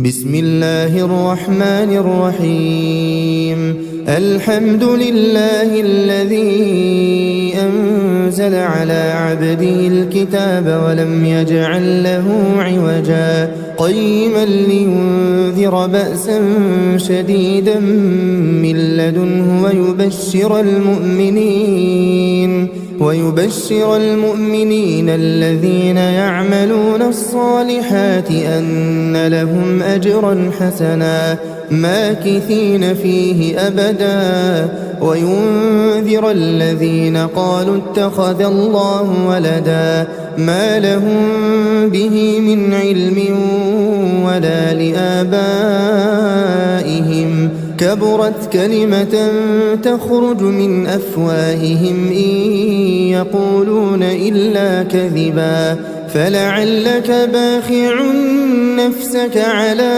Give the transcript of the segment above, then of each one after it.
بسم الله الرحمن الرحيم. الحمد لله الذي أنزل على عبده الكتاب ولم يجعل له عوجا قيما لينذر بأسا شديدا من لدنه ويبشر المؤمنين الذين يعملون الصالحات أن لهم أجرا حسنا ماكثين فيه أبدا وينذر الذين قالوا اتخذ الله ولدا ما لهم به من علم ولا لآبائهم كبرت كلمة تخرج من أفواههم إن يقولون إلا كذبا فلعلك باخع نفسك على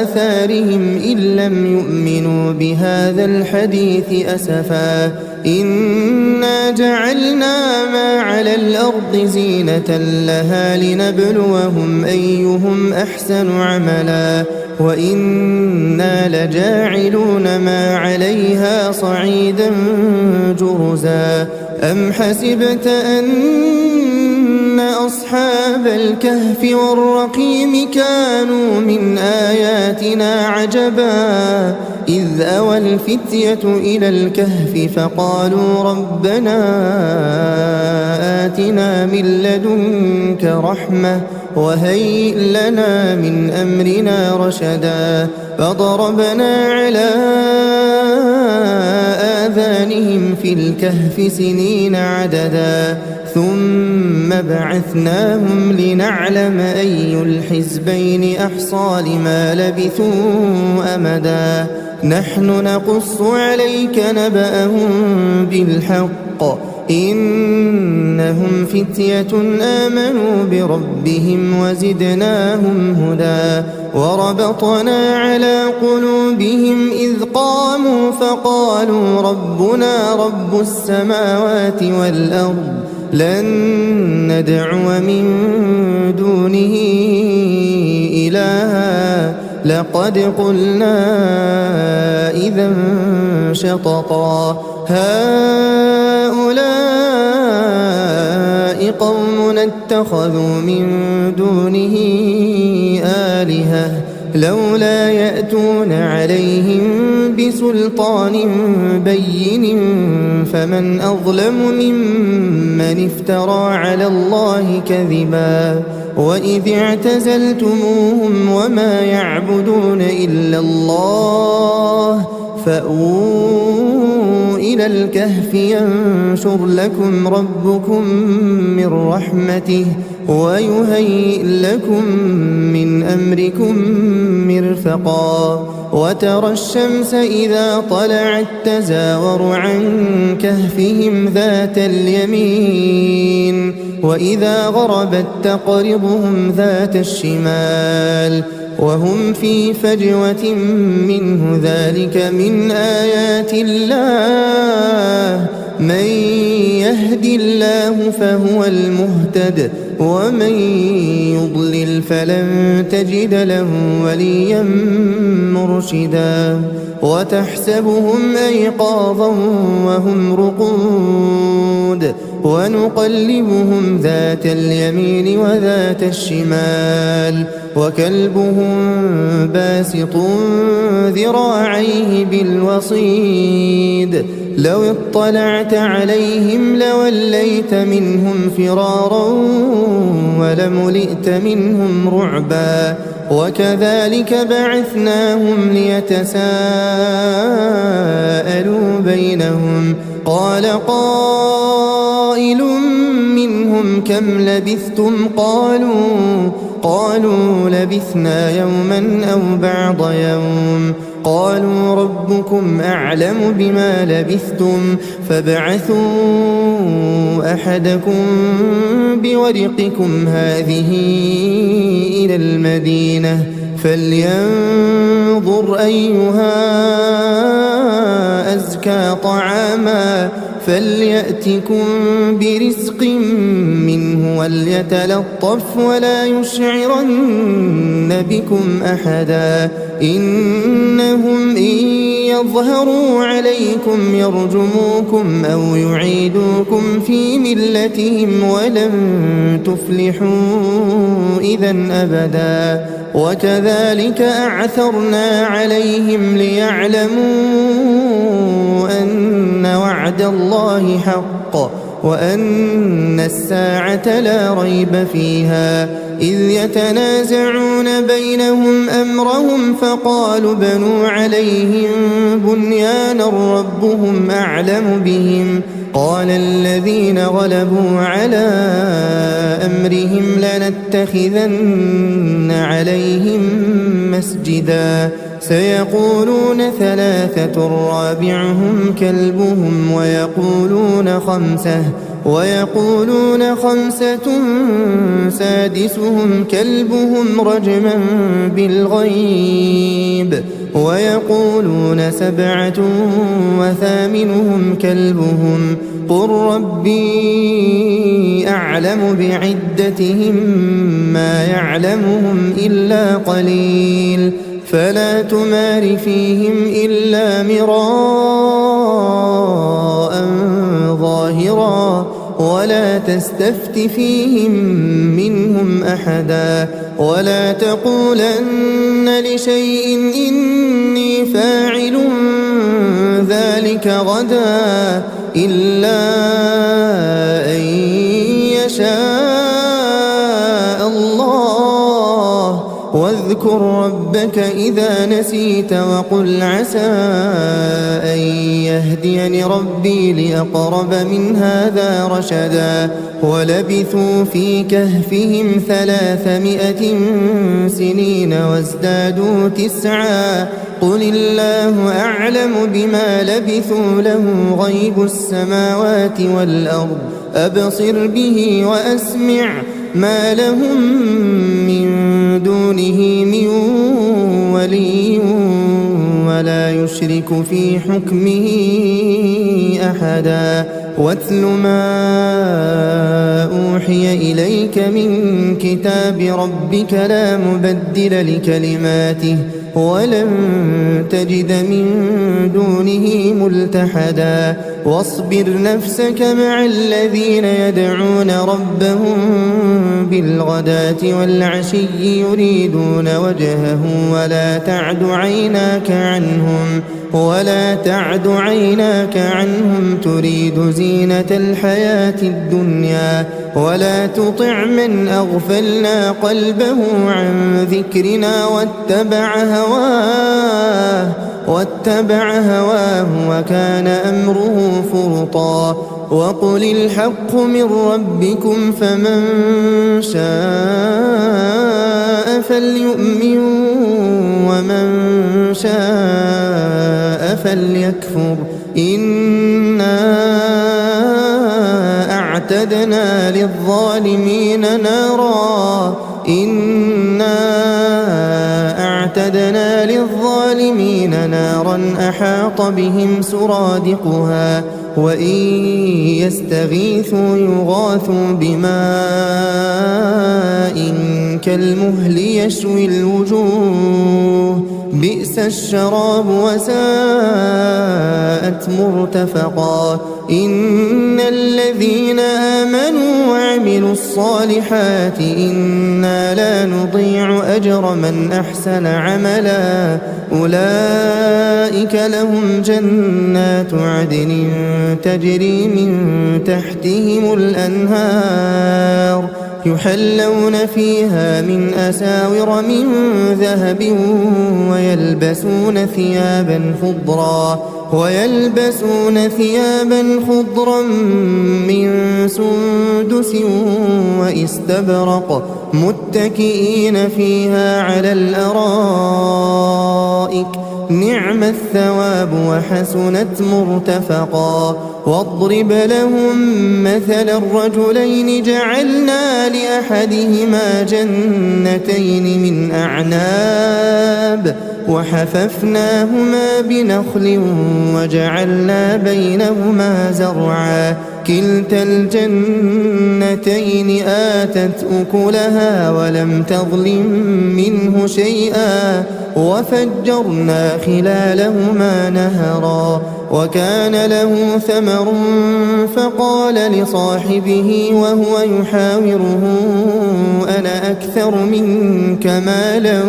آثارهم إن لم يؤمنوا بهذا الحديث أسفا إنا جعلنا ما على الأرض زينة لها لنبلوهم أيهم أحسن عملا وإنا لجاعلون ما عليها صعيدا جرزا أم حسبت أن أصحاب الكهف والرقيم كانوا من آياتنا عجبا إذ أوى الفتية إلى الكهف فقالوا ربنا آتنا من لدنك رحمة وهيئ لنا من أمرنا رشدا فضربنا على آذانهم في الكهف سنين عددا ثم بعثناهم لنعلم أي الحزبين أحصى لما لبثوا أمدا نحن نقص عليك نبأهم بالحق إنهم فتية آمنوا بربهم وزدناهم هدى وربطنا على قلوبهم إذ قاموا فقالوا ربنا رب السماوات والأرض لن ندعو من دونه إلها لقد قلنا إذا شططا هؤلاء قوم اتخذوا من دونه آلهة لولا يأتون عليهم بسلطان بين فمن أظلم ممن افترى على الله كذبا وإذ اعتزلتموهم وما يعبدون إلا الله فأووا إلى الكهف ينشر لكم ربكم من رحمته ويهيئ لكم من أمركم مرفقا وترى الشمس إذا طلعت تزاور عن كهفهم ذات اليمين وإذا غربت تقرضهم ذات الشمال وهم في فجوة منه ذلك من آيات الله من يهد الله فهو المهتد ومن يضلل فلن تجد له وليا مرشدا وتحسبهم أيقاظا وهم رقود ونقلبهم ذات اليمين وذات الشمال وكلبهم باسط ذراعيه بالوصيد لو اطلعت عليهم لوليت منهم فرارا ولملئت منهم رعبا وكذلك بعثناهم ليتساءلوا بينهم قال قائل منهم كم لبثتم قالوا لبثنا يوما أو بعض يوم قالوا ربكم أعلم بما لبثتم فابعثوا أحدكم بورقكم هذه إلى المدينة فلينظر أيها أزكى طعاما فليأتكم برزق منه وليتلطف ولا يشعرن بكم أحدا إنهم إن يظهروا عليكم يرجموكم أو يعيدوكم في ملتهم ولن تفلحوا إذن أبدا وكذلك أعثرنا عليهم ليعلموا أن وعد الله حق وأن الساعة لا ريب فيها إذ يتنازعون بينهم أمرهم فقالوا بنوا عليهم بنيانا ربهم أعلم بهم قال الذين غلبوا على أمرهم لنتخذن عليهم مسجدا سيقولون ثلاثة رابعهم كلبهم ويقولون خمسة سادسهم كلبهم رجما بالغيب ويقولون سبعة وثامنهم كلبهم قل ربي أعلم بعدتهم ما يعلمهم إلا قليل فلا تمار فيهم إلا مراء ظاهرا ولا تستفت فيهم منهم أحدا ولا تقولن لشيء إني فاعل ذلك غدا إلا أن يشاء الله واذكر ربك إذا نسيت وقل عسى أن يهديني ربي لأقرب من هذا رشدا ولبثوا في كهفهم 300 سنين وازدادوا 9 قل الله أعلم بما لبثوا له غيب السماوات والأرض أبصر به وأسمع ما لهم من دونه من ولي ولا يشرك في حكمه أحدا واتل ما أوحي إليك من كتاب ربك لا مبدل لكلماته ولن تجد من دونه ملتحدا واصبر نفسك مع الذين يدعون ربهم بالغداة والعشي يريدون وجهه ولا تعد عيناك عنهم تريد زينة الحياة الدنيا ولا تطع من أغفلنا قلبه عن ذكرنا واتبع هواه وكان أمره فرطا وقل الحق من ربكم فمن شاء فليؤمن ومن شاء فليكفر إنا أعتدنا للظالمين نارا أحاط بهم سرادقها وإن يستغيثوا يغاثوا بماء كالمهل يشوي الوجوه بئس الشراب وساءت مرتفقا إن الذين آمنوا وعملوا الصالحات إنا لا نضيع أجر من أحسن عملا أولئك لهم جنات عدن تجري من تحتهم الأنهار يحلون فيها من أساور من ذهب ويلبسون ثيابا خضرا من سندس واستبرق متكئين فيها على الأرائك نعم الثواب وحسنت مرتفقا واضرب لهم مثل الرجلين جعلنا لأحدهما جنتين من أعناب وحففناهما بنخل وجعلنا بينهما زرعا كلتا الجنتين آتت أكلها ولم تظلم منه شيئا وفجرنا خلالهما نهرا وكان له ثمر فقال لصاحبه وهو يحاوره أنا أكثر منك مالا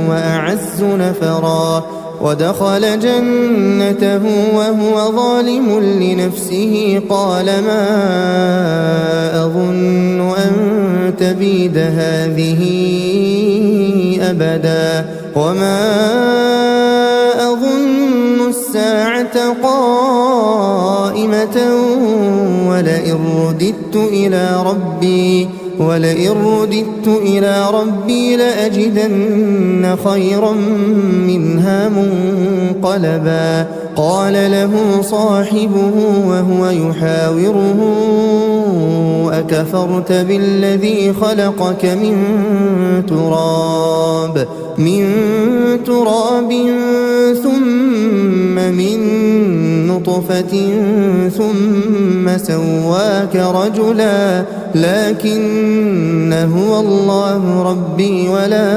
وأعز نفرا ودخل جنته وهو ظالم لنفسه قال ما أظن أن تبيد هذه أبدا وما أظن الساعة قائمة ولئن رددت إلى ربي لأجدن خيرا منها منقلبا قال له صاحبه وهو يحاوره أكفرت بالذي خلقك من تراب ثم من نطفة ثم سواك رجلا لكن هو الله ربي ولا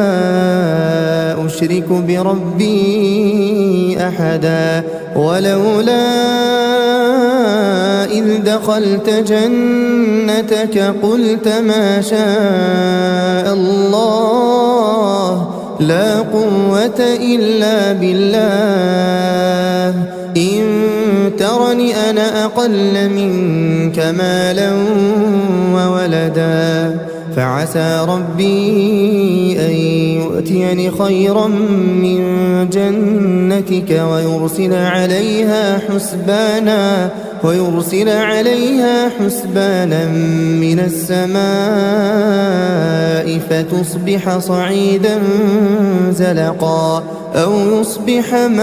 أشرك بربي أحدا ولولا إذ دخلت جنتك قلت ما شاء الله لا قوة إلا بالله إن ترني أنا أقل منك مالا وولدا فعسى ربي أن يؤتيني خيرا من جنتك ويرسل عليها حسبانا من السماء فتصبح صعيدا زلقا أو يصبح ماؤها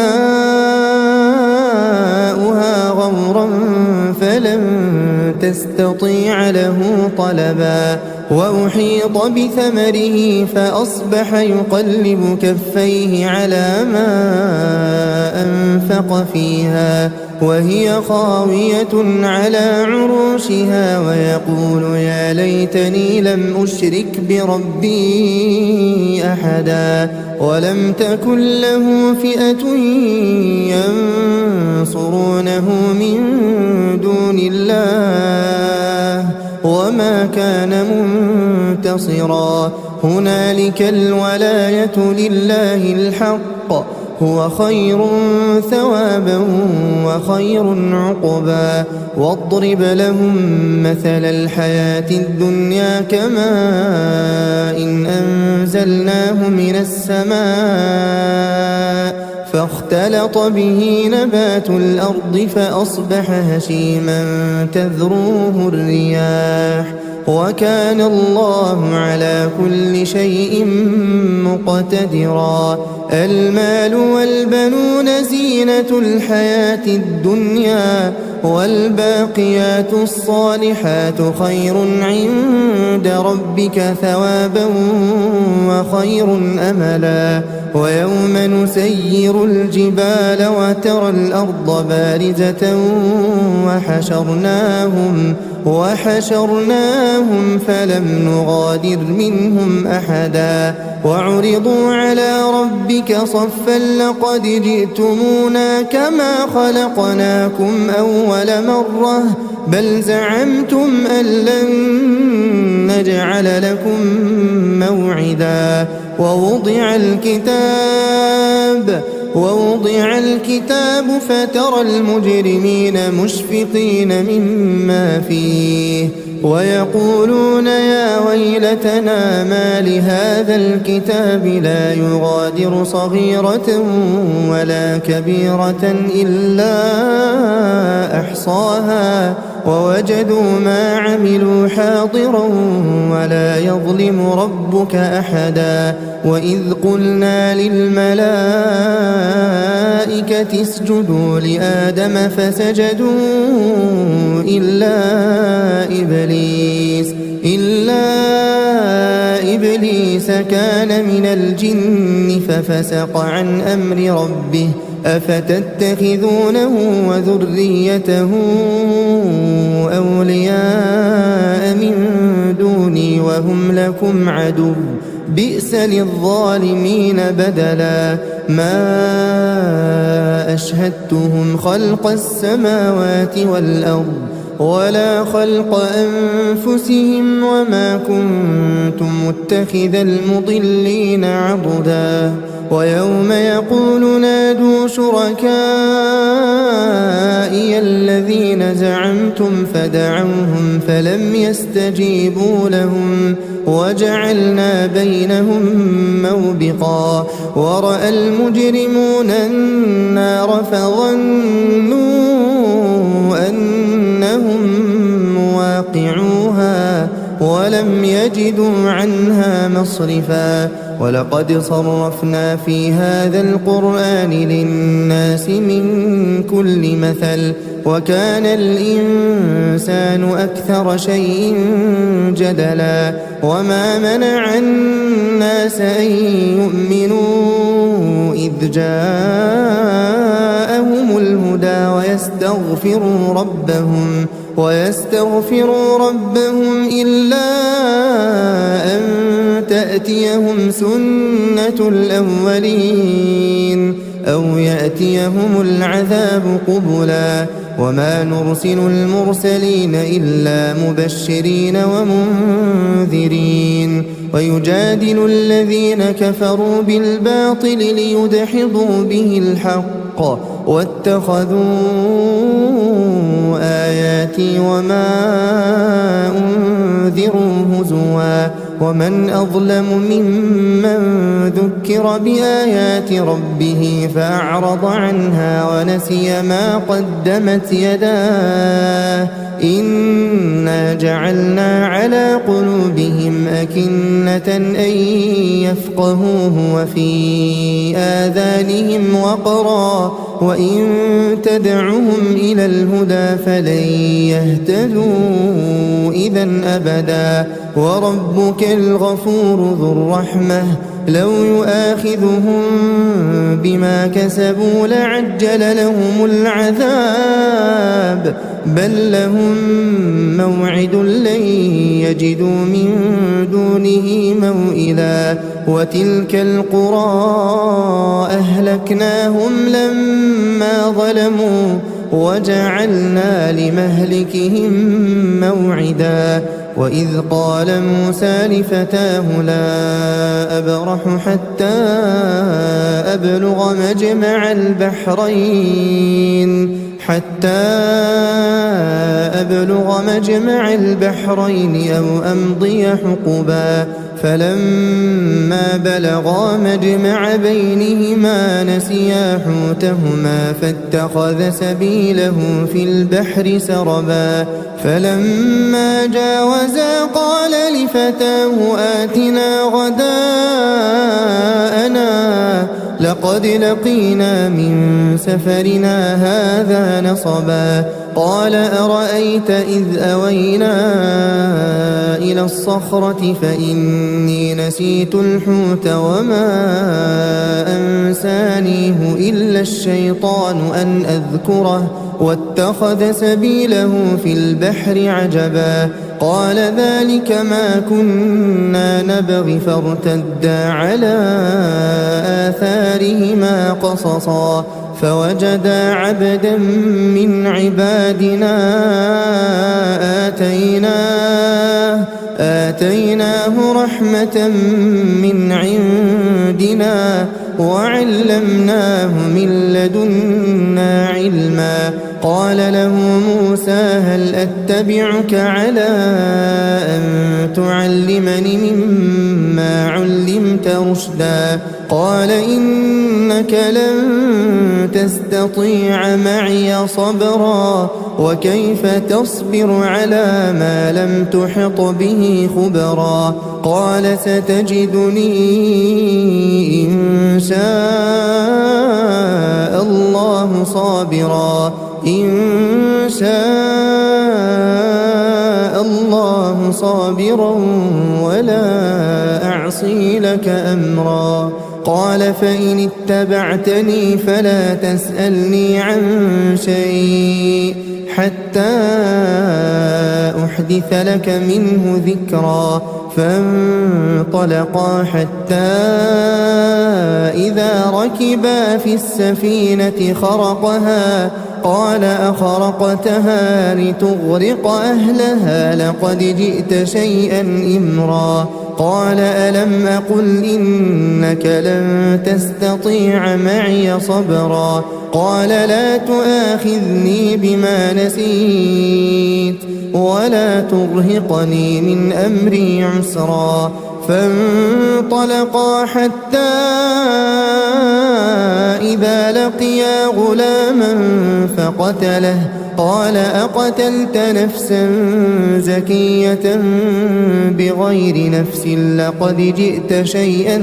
غورا فلن تستطيع له طلبا وأحيط بثمره فأصبح يقلب كفيه على ما أنفق فيها وهي خاوية على عروشها ويقول يا ليتني لم أشرك بربي أحدا ولم تكن له فئة ينصرونه من دون الله وما كان منتصرا هنالك الولاية لله الحق هو خير ثوابا وخير عقبا واضرب لهم مثل الحياة الدنيا كماء إن أنزلناه من السماء فاختلط به نبات الأرض فأصبح هشيما تذروه الرياح وكان الله على كل شيء مقتدرا المال والبنون زينة الحياة الدنيا والباقيات الصالحات خير عند ربك ثوابا وخير أملا ويوم نسير الجبال وترى الأرض بارزة وحشرناهم فلم نغادر منهم أحدا وعرضوا على ربك صفا لقد جئتمونا كما خلقناكم أول مرة بل زعمتم أن لن نجعل لكم موعدا ووضع الكتاب فترى المجرمين مشفقين مما فيه ويقولون يا ويلتنا ما لهذا الكتاب لا يغادر صغيرة ولا كبيرة إلا أحصاها ووجدوا ما عملوا حاضرا ولا يظلم ربك أحدا وإذ قلنا للملائكة اسجدوا لآدم فسجدوا إلا إبليس كان من الجن ففسق عن أمر ربه أفتتخذونه وذريته أولياء من دوني وهم لكم عدو بئس للظالمين بدلا ما أشهدتهم خلق السماوات والأرض ولا خلق أنفسهم وما كنت متخذ المضلين عضدا ويوم يقول نادوا شركائي الذين زعمتم فدعوهم فلم يستجيبوا لهم وجعلنا بينهم موبقا ورأى المجرمون النار فظنوا أنهم مواقعوها ولم يجدوا عنها مصرفا ولقد صرفنا في هذا القرآن للناس من كل مثل وكان الإنسان أكثر شيء جدلا وما منع الناس أن يؤمنوا إذ جاءهم الهدى ويستغفروا ربهم إلا أن تأتيهم سنة الأولين أو يأتيهم العذاب قبلا وما نرسل المرسلين إلا مبشرين ومنذرين ويجادل الذين كفروا بالباطل ليدحضوا به الحق واتخذوا آياتي وما أنذروا هزوا ومن أظلم ممن ذكر بآيات ربه فأعرض عنها ونسي ما قدمت يداه إنا جعلنا على قلوبهم أكنة أن يفقهوه وفي آذانهم وقرا وإن تدعهم إلى الهدى فلن يهتدوا إذا أبدا وربك الغفور ذو الرحمة لو يؤاخذهم بما كسبوا لعجل لهم العذاب بل لهم موعد لن يجدوا من دونه موئلا وتلك القرى أهلكناهم لما ظلموا وجعلنا لمهلكهم موعدا وإذ قال موسى لفتاه لا أبرح حتى أبلغ مجمع البحرين أو أمضي حقبا فلما بلغا مجمع بينهما نسيا حوتهما فاتخذ سبيله في البحر سربا فلما جاوزا قال لفتاه آتنا غداءنا لقد لقينا من سفرنا هذا نصبا قال أرأيت إذ أوينا إلى الصخرة فإني نسيت الحوت وما أنسانيه إلا الشيطان أن أذكره واتخذ سبيله في البحر عجبا قال ذلك ما كنا نبغي فارتدا على آثارهما قصصا فوجدا عبدا من عبادنا آتيناه رحمة من عندنا وعلمناه من لدنا علما قال له موسى هل أتبعك على أن تعلمني مما علمت رشدا قال إنك لن تستطيع معي صبرا وكيف تصبر على ما لم تحط به خبرا قال ستجدني إن شاء الله صابرا ولا أعصي لك لك أمرا. قال فإن اتبعتني فلا تسألني عن شيء حتى أحدث لك منه ذكرا. فانطلقا حتى إذا ركبا في السفينة خرقها قال أخرقتها لتغرق أهلها لقد جئت شيئا إمرا. قال ألم أقل إنك لن تستطيع معي صبرا. قال لا تؤاخذني بما نسيت ولا ترهقني من أمري عسرا. فانطلقا حتى إذا لقيا غلاما فقتله. قال أقتلت نفسا زكية بغير نفس لقد جئت شيئا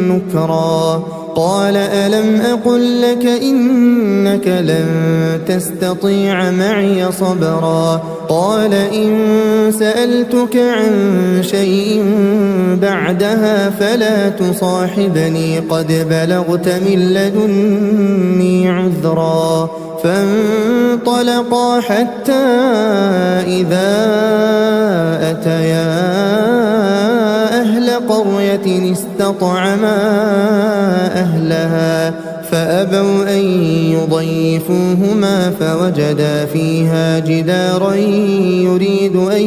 نكرا. قال ألم أقل لك إنك لن تستطيع معي صبرا. قال إن سألتك عن شيء بعدها فلا تصاحبني قد بلغت من لدني عذرا. فانطلقا حتى إذا أتيا أهل قرية استطعما أهلها فأبوا أن يضيفوهما فوجدا فيها جدارا يريد أن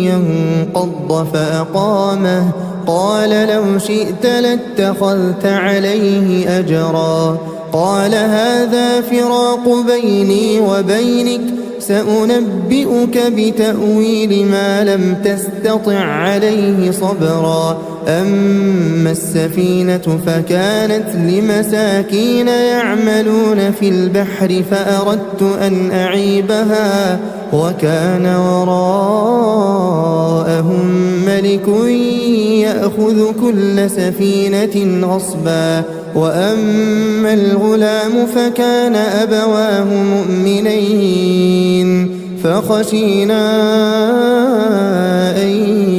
ينقض فأقامه. قال لو شئت لاتخذت عليه أجرا. قال هذا فراق بيني وبينك سأنبئك بتأويل ما لم تستطع عليه صبرا. أما السفينة فكانت لمساكين يعملون في البحر فأردت أن أعيبها وكان وراءهم ملك يأخذ كل سفينة غصبا. وأما الغلام فكان أبواه مؤمنين فخشينا أن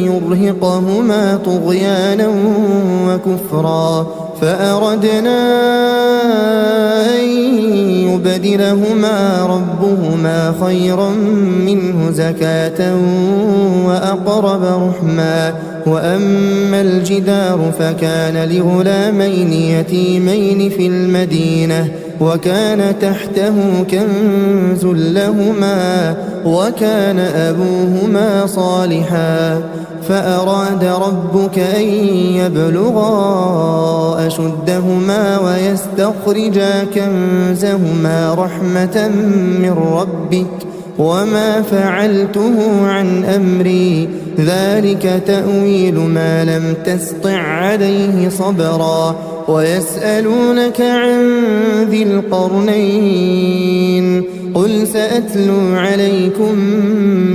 يرهقهما طغيانا وكفرا. فأردنا أن يبدلهما ربهما خيرا منه زكاة وأقرب رحما. وأما الجدار فكان لغلامين يتيمين في المدينة وكان تحته كنز لهما وكان أبوهما صالحا. فأراد ربك أن يبلغا أشدهما ويستخرجا كنزهما رحمة من ربك وما فعلته عن أمري ذلك تأويل ما لم تسطع عليه صبرا. ويسألونك عن ذي القرنين قل سأتلو عليكم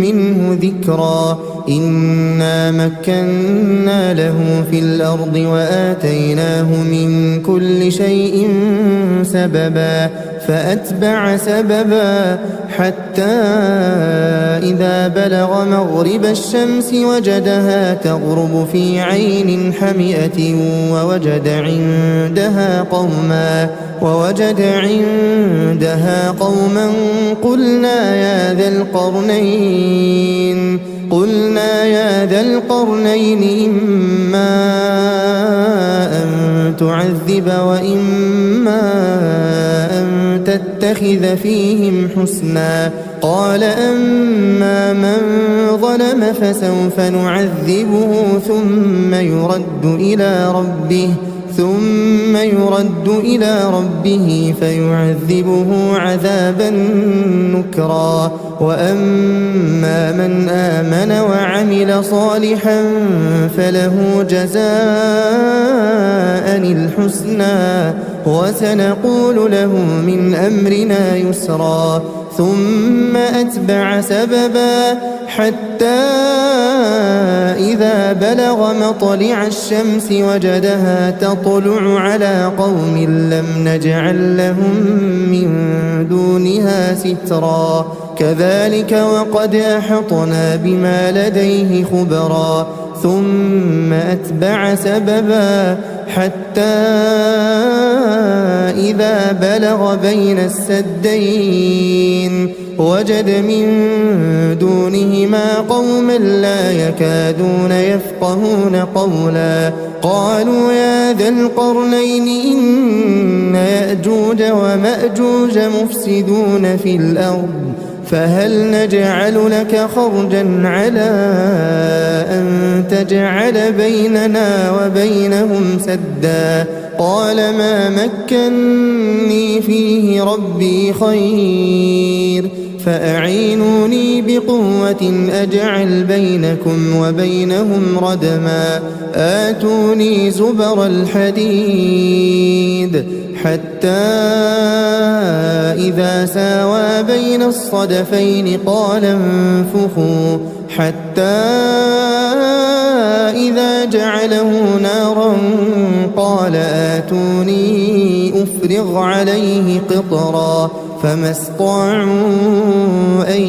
منه ذكرا. إنا مكنا له في الأرض وآتيناه من كل شيء سببا. فأتبع سببا حتى إذا بلغ مغرب الشمس وجدها تغرب في عين حمئة ووجد عندها قوما قلنا يا ذا القرنين إما أن تعذب وإما أن تتخذ فيهم حسنا. قال أما من ظلم فسوف نعذبه ثم يرد إلى ربه فيعذبه عذابا نكرا. وأما من آمن وعمل صالحا فله جزاء الحسنى وسنقول له من أمرنا يسرا. ثم أتبع سببا حتى إذا بلغ مطلع الشمس وجدها تطلع على قوم لم نجعل لهم من دونها سترا. كذلك وقد أحطنا بما لديه خبرا. ثم أتبع سببا حتى إذا بلغ بين السدين وجد من دونهما قوما لا يكادون يفقهون قولا قالوا يا ذا القرنين إن يأجوج ومأجوج مفسدون في الأرض فهل نجعل لك خرجا على أن تجعل بيننا وبينهم سدا قال ما مكني فيه ربي خير فأعينوني بقوة أجعل بينكم وبينهم ردما آتوني زبر الحديد حتى إذا ساوى بين الصدفين قال انفخوا حتى إذا جعله نارا قال آتوني أفرغ عليه قطرا فما استطاعوا أن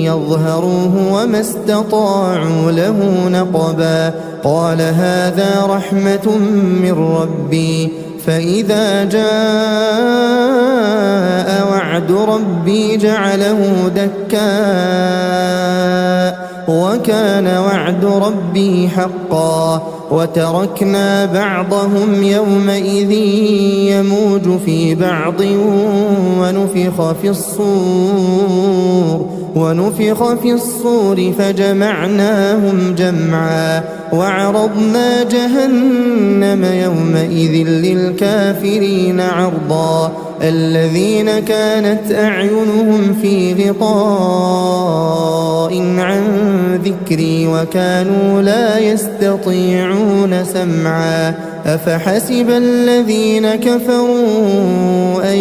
يظهروه وما استطاعوا له نقبا قال هذا رحمة من ربي فإذا جاء وعد ربي جعله دكاء وكان وعد ربي حقا وتركنا بعضهم يومئذ يموج في بعض ونفخ في الصور فجمعناهم جمعا وعرضنا جهنم يومئذ للكافرين عرضا الذين كانت أعينهم في غطاء عن ذكري وكانوا لا يستطيعون سمعا أفحسب الذين كفروا أن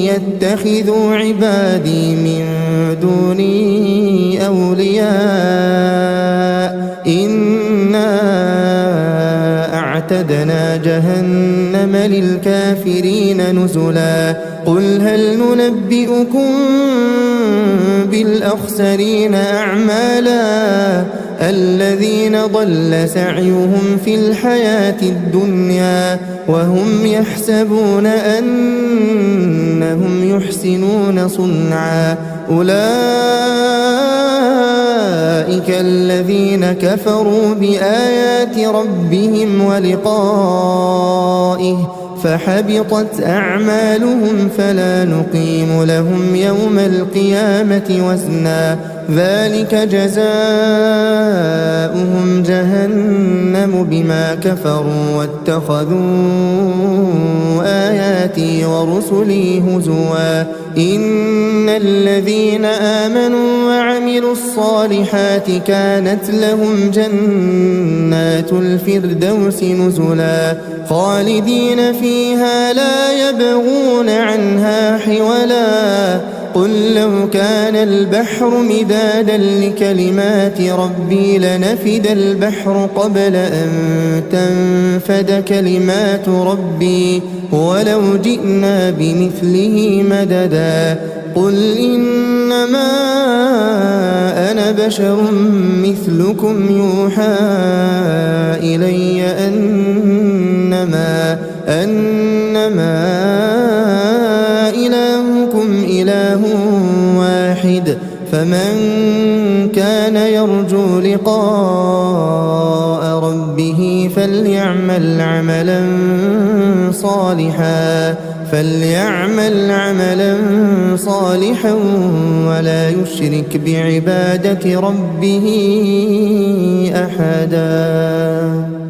يتخذوا عبادي من دوني أولياء إنا أعتدنا جهنم للكافرين نزلا قل هل ننبئكم بالأخسرين أعمالا الذين ضل سعيهم في الحياة الدنيا وهم يحسبون أنهم يحسنون صنعا أولئك الذين كفروا بآيات ربهم ولقائه فحبطت أعمالهم فلا نقيم لهم يوم القيامة وزنا ذلك جزاؤهم جهنم بما كفروا واتخذوا آياتي ورسلي هزوا إن الذين آمنوا وعملوا الصالحات كانت لهم جنات الفردوس نزلا خالدين فيها لا يبغون عنها حولا قل لو كان البحر مدادا لكلمات ربي لنفد البحر قبل أن تنفد كلمات ربي ولو جئنا بمثله مددا قل إنما أنا بشر مثلكم يوحى إلي أنما إلهكم إله واحد فمن كان يرجو لقاء ربه فليعمل عملا صالحا ولا يشرك بعبادة ربه أحدا.